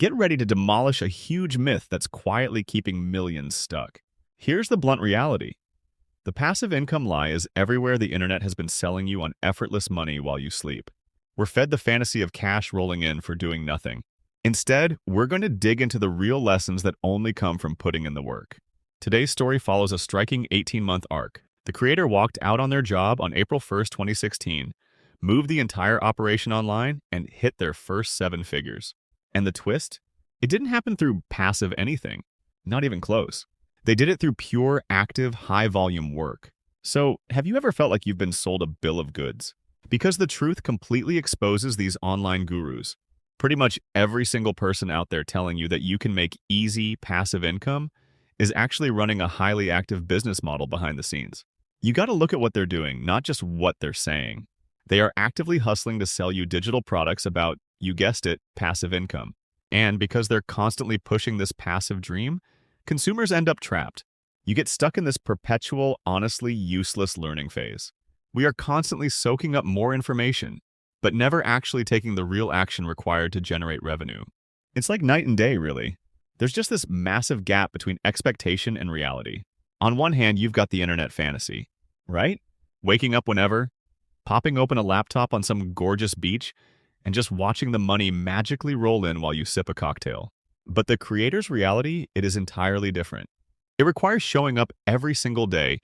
Get ready to demolish a huge myth that's quietly keeping millions stuck. Here's the blunt reality. The passive income lie is everywhere the internet has been selling you on effortless money while you sleep. We're fed the fantasy of cash rolling in for doing nothing. Instead, we're going to dig into the real lessons that only come from putting in the work. Today's story follows a striking 18-month arc. The creator walked out on their job on April 1st, 2016, moved the entire operation online, and hit their first 7 figures. And the twist? It didn't happen through passive anything. Not even close. They did it through pure, active, high-volume work. So, have you ever felt like you've been sold a bill of goods? Because the truth completely exposes these online gurus. Pretty much every single person out there telling you that you can make easy, passive income is actually running a highly active business model behind the scenes. You got to look at what they're doing, not just what they're saying. They are actively hustling to sell you digital products about, you guessed it, passive income. And because they're constantly pushing this passive dream, consumers end up trapped. You get stuck in this perpetual, honestly useless learning phase. We are constantly soaking up more information, but never actually taking the real action required to generate revenue. It's like night and day, really. There's just this massive gap between expectation and reality. On one hand, you've got the internet fantasy, right? Waking up whenever, popping open a laptop on some gorgeous beach, and just watching the money magically roll in while you sip a cocktail. But the creator's reality, it is entirely different. It requires showing up every single day,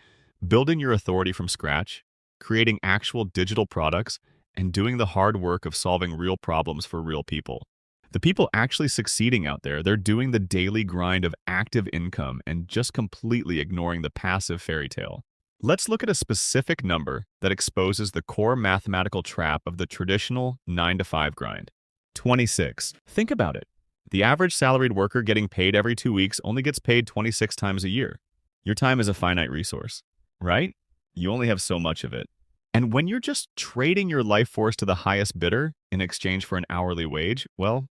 building your authority from scratch, creating actual digital products, and doing the hard work of solving real problems for real people. The people actually succeeding out there, they're doing the daily grind of active income and just completely ignoring the passive fairy tale. Let's look at a specific number that exposes the core mathematical trap of the traditional 9-to-5 grind. 26. Think about it. The average salaried worker getting paid every 2 weeks only gets paid 26 times a year. Your time is a finite resource, right? You only have so much of it. And when you're just trading your life force to the highest bidder in exchange for an hourly wage, well,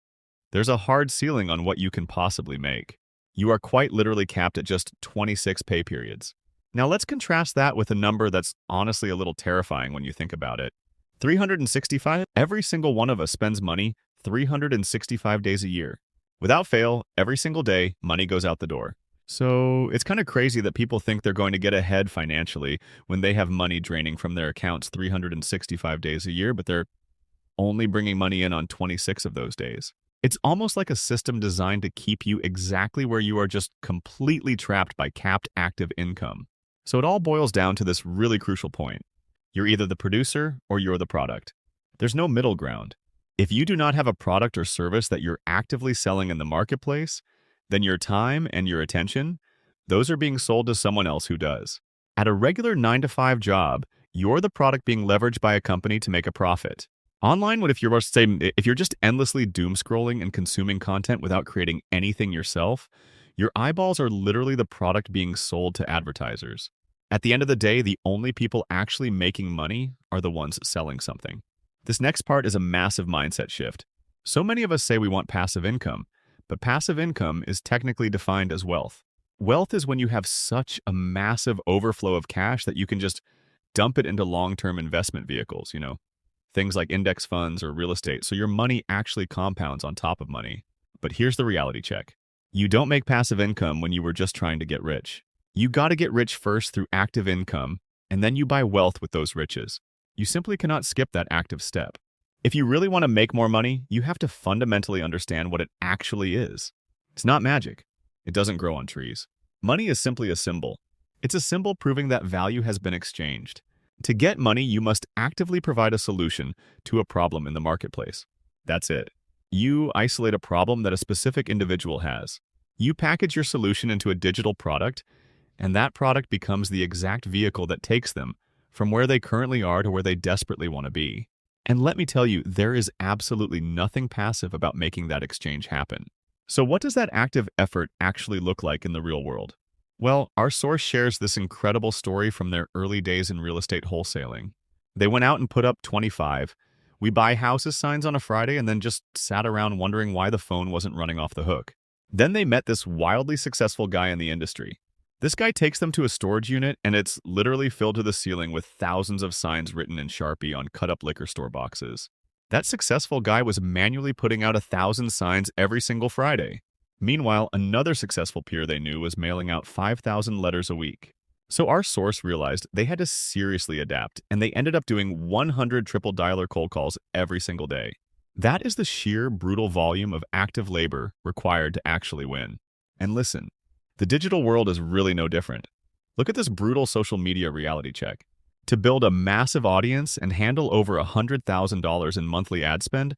there's a hard ceiling on what you can possibly make. You are quite literally capped at just 26 pay periods. Now let's contrast that with a number that's honestly a little terrifying when you think about it. 365? Every single one of us spends money 365 days a year. Without fail, every single day, money goes out the door. So it's kind of crazy that people think they're going to get ahead financially when they have money draining from their accounts 365 days a year, but they're only bringing money in on 26 of those days. It's almost like a system designed to keep you exactly where you are, just completely trapped by capped active income. So it all boils down to this really crucial point. You're either the producer or you're the product. There's no middle ground. If you do not have a product or service that you're actively selling in the marketplace, then your time and your attention, those are being sold to someone else who does. At a regular 9-to-5 job, you're the product being leveraged by a company to make a profit. Online, if you're just endlessly doom scrolling and consuming content without creating anything yourself, your eyeballs are literally the product being sold to advertisers. At the end of the day, the only people actually making money are the ones selling something. This next part is a massive mindset shift. So many of us say we want passive income, but passive income is technically defined as wealth. Wealth is when you have such a massive overflow of cash that you can just dump it into long-term investment vehicles, things like index funds or real estate, so your money actually compounds on top of money. But here's the reality check. You don't make passive income when you were just trying to get rich. You got to get rich first through active income, and then you buy wealth with those riches. You simply cannot skip that active step. If you really want to make more money, you have to fundamentally understand what it actually is. It's not magic. It doesn't grow on trees. Money is simply a symbol. It's a symbol proving that value has been exchanged. To get money, you must actively provide a solution to a problem in the marketplace. That's it. You isolate a problem that a specific individual has. You package your solution into a digital product, and that product becomes the exact vehicle that takes them from where they currently are to where they desperately want to be. And let me tell you, there is absolutely nothing passive about making that exchange happen. So what does that active effort actually look like in the real world? Well, our source shares this incredible story from their early days in real estate wholesaling. They went out and put up 25, "We buy houses" signs on a Friday, and then just sat around wondering why the phone wasn't running off the hook. Then they met this wildly successful guy in the industry. This guy takes them to a storage unit, and it's literally filled to the ceiling with thousands of signs written in Sharpie on cut-up liquor store boxes. That successful guy was manually putting out 1,000 signs every single Friday. Meanwhile, another successful peer they knew was mailing out 5,000 letters a week. So our source realized they had to seriously adapt, and they ended up doing 100 triple dialer cold calls every single day. That is the sheer brutal volume of active labor required to actually win. And listen, the digital world is really no different. Look at this brutal social media reality check. To build a massive audience and handle over $100,000 in monthly ad spend,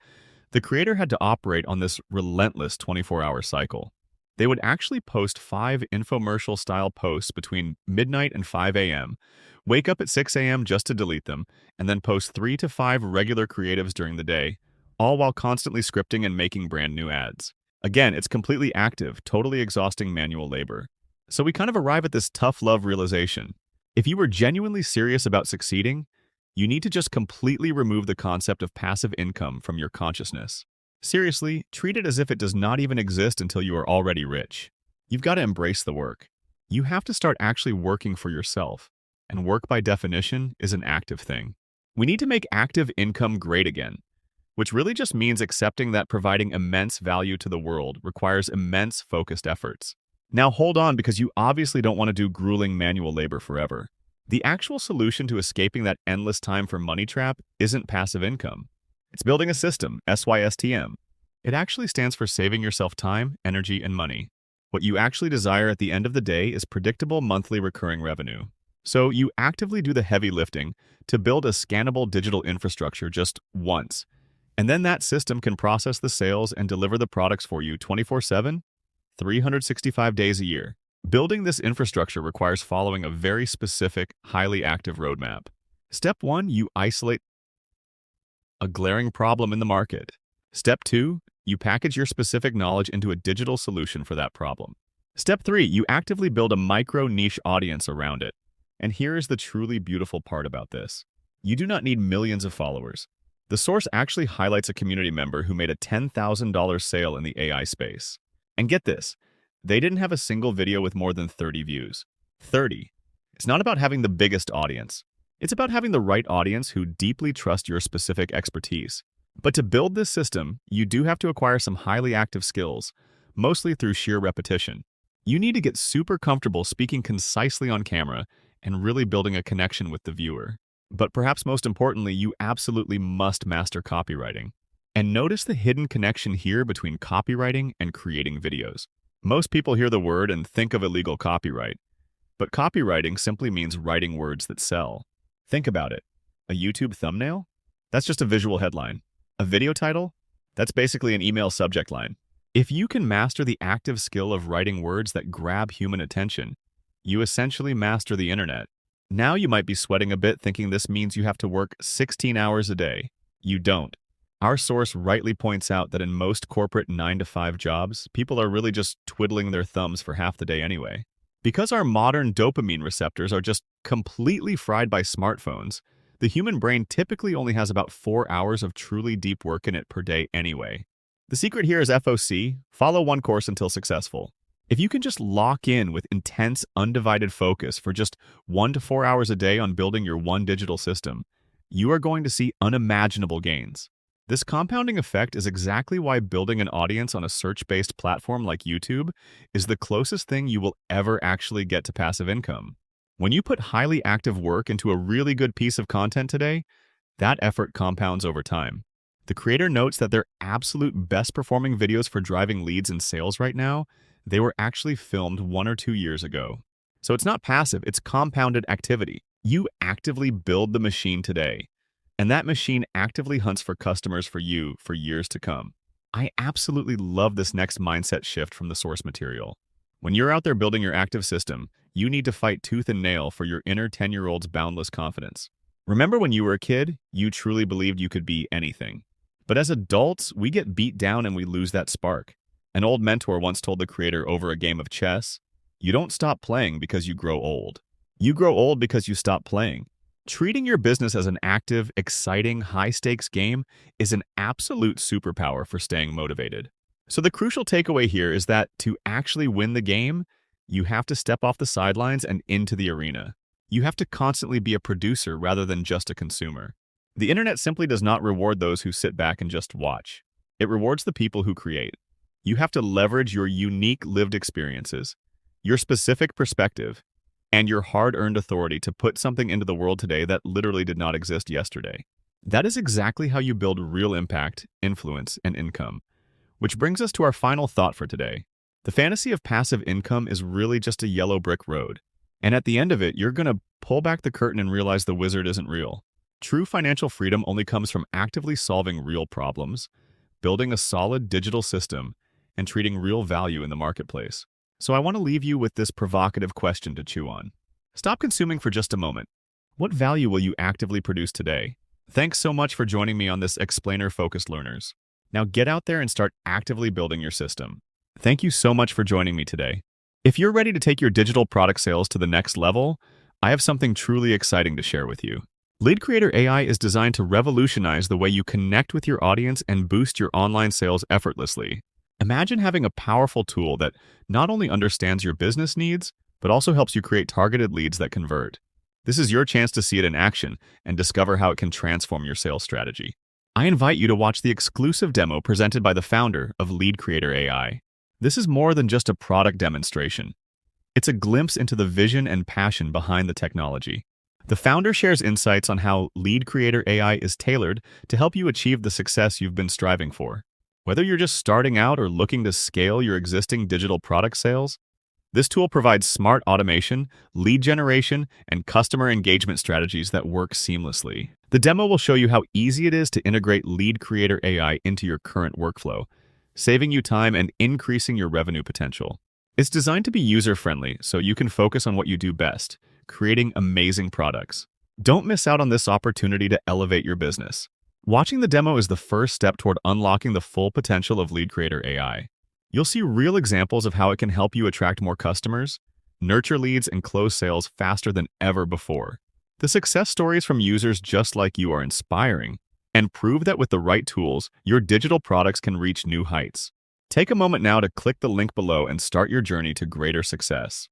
the creator had to operate on this relentless 24-hour cycle. They would actually post 5 infomercial-style posts between midnight and 5 a.m., wake up at 6 a.m. just to delete them, and then post 3 to 5 regular creatives during the day, all while constantly scripting and making brand new ads. Again, it's completely active, totally exhausting manual labor. So we kind of arrive at this tough love realization. If you were genuinely serious about succeeding, you need to just completely remove the concept of passive income from your consciousness. Seriously, treat it as if it does not even exist until you are already rich. You've got to embrace the work. You have to start actually working for yourself. And work, by definition, is an active thing. We need to make active income great again, which really just means accepting that providing immense value to the world requires immense focused efforts. Now hold on, because you obviously don't want to do grueling manual labor forever. The actual solution to escaping that endless time for money trap isn't passive income. It's building a system, SYSTM. It actually stands for saving yourself time, energy, and money. What you actually desire at the end of the day is predictable monthly recurring revenue. So you actively do the heavy lifting to build a scannable digital infrastructure just once. And then that system can process the sales and deliver the products for you 24/7, 365 days a year. Building this infrastructure requires following a very specific, highly active roadmap. Step 1, you isolate a glaring problem in the market. Step 2, you package your specific knowledge into a digital solution for that problem. Step 3, you actively build a micro-niche audience around it. And here is the truly beautiful part about this. You do not need millions of followers. The source actually highlights a community member who made a $10,000 sale in the AI space. And get this, they didn't have a single video with more than 30 views. 30. It's not about having the biggest audience. It's about having the right audience who deeply trust your specific expertise. But to build this system, you do have to acquire some highly active skills, mostly through sheer repetition. You need to get super comfortable speaking concisely on camera and really building a connection with the viewer. But perhaps most importantly, you absolutely must master copywriting. And notice the hidden connection here between copywriting and creating videos. Most people hear the word and think of illegal copyright. But copywriting simply means writing words that sell. Think about it. A YouTube thumbnail? That's just a visual headline. A video title? That's basically an email subject line. If you can master the active skill of writing words that grab human attention, you essentially master the internet. Now you might be sweating a bit thinking this means you have to work 16 hours a day. You don't. Our source rightly points out that in most corporate 9-to-5 jobs, people are really just twiddling their thumbs for half the day anyway. Because our modern dopamine receptors are just completely fried by smartphones, the human brain typically only has about 4 hours of truly deep work in it per day anyway. The secret here is FOC, follow one course until successful. If you can just lock in with intense, undivided focus for just 1 to 4 hours a day on building your one digital system, you are going to see unimaginable gains. This compounding effect is exactly why building an audience on a search-based platform like YouTube is the closest thing you will ever actually get to passive income. When you put highly active work into a really good piece of content today, that effort compounds over time. The creator notes that their absolute best performing videos for driving leads and sales right now, they were actually filmed 1 or 2 years ago. So it's not passive, it's compounded activity. You actively build the machine today, and that machine actively hunts for customers for you for years to come. I absolutely love this next mindset shift from the source material. When you're out there building your active system, you need to fight tooth and nail for your inner 10-year-old's boundless confidence. Remember when you were a kid, you truly believed you could be anything. But as adults, we get beat down and we lose that spark. An old mentor once told the creator over a game of chess, "You don't stop playing because you grow old. You grow old because you stop playing." Treating your business as an active, exciting, high-stakes game is an absolute superpower for staying motivated. So the crucial takeaway here is that to actually win the game, you have to step off the sidelines and into the arena. You have to constantly be a producer rather than just a consumer. The internet simply does not reward those who sit back and just watch. It rewards the people who create. You have to leverage your unique lived experiences, your specific perspective, and your hard-earned authority to put something into the world today that literally did not exist yesterday. That is exactly how you build real impact, influence, and income. Which brings us to our final thought for today. The fantasy of passive income is really just a yellow brick road. And at the end of it, you're going to pull back the curtain and realize the wizard isn't real. True financial freedom only comes from actively solving real problems, building a solid digital system, and treating real value in the marketplace. So I want to leave you with this provocative question to chew on. Stop consuming for just a moment. What value will you actively produce today? Thanks so much for joining me on this Explainer-Focused Learners. Now get out there and start actively building your system. Thank you so much for joining me today. If you're ready to take your digital product sales to the next level, I have something truly exciting to share with you. Lead Creator AI is designed to revolutionize the way you connect with your audience and boost your online sales effortlessly. Imagine having a powerful tool that not only understands your business needs, but also helps you create targeted leads that convert. This is your chance to see it in action and discover how it can transform your sales strategy. I invite you to watch the exclusive demo presented by the founder of Lead Creator AI. This is more than just a product demonstration. It's a glimpse into the vision and passion behind the technology. The founder shares insights on how Lead Creator AI is tailored to help you achieve the success you've been striving for. Whether you're just starting out or looking to scale your existing digital product sales, this tool provides smart automation, lead generation, and customer engagement strategies that work seamlessly. The demo will show you how easy it is to integrate Lead Creator AI into your current workflow, saving you time and increasing your revenue potential. It's designed to be user-friendly so you can focus on what you do best, creating amazing products. Don't miss out on this opportunity to elevate your business. Watching the demo is the first step toward unlocking the full potential of Lead Creator AI. You'll see real examples of how it can help you attract more customers, nurture leads, and close sales faster than ever before. The success stories from users just like you are inspiring and prove that with the right tools, your digital products can reach new heights. Take a moment now to click the link below and start your journey to greater success.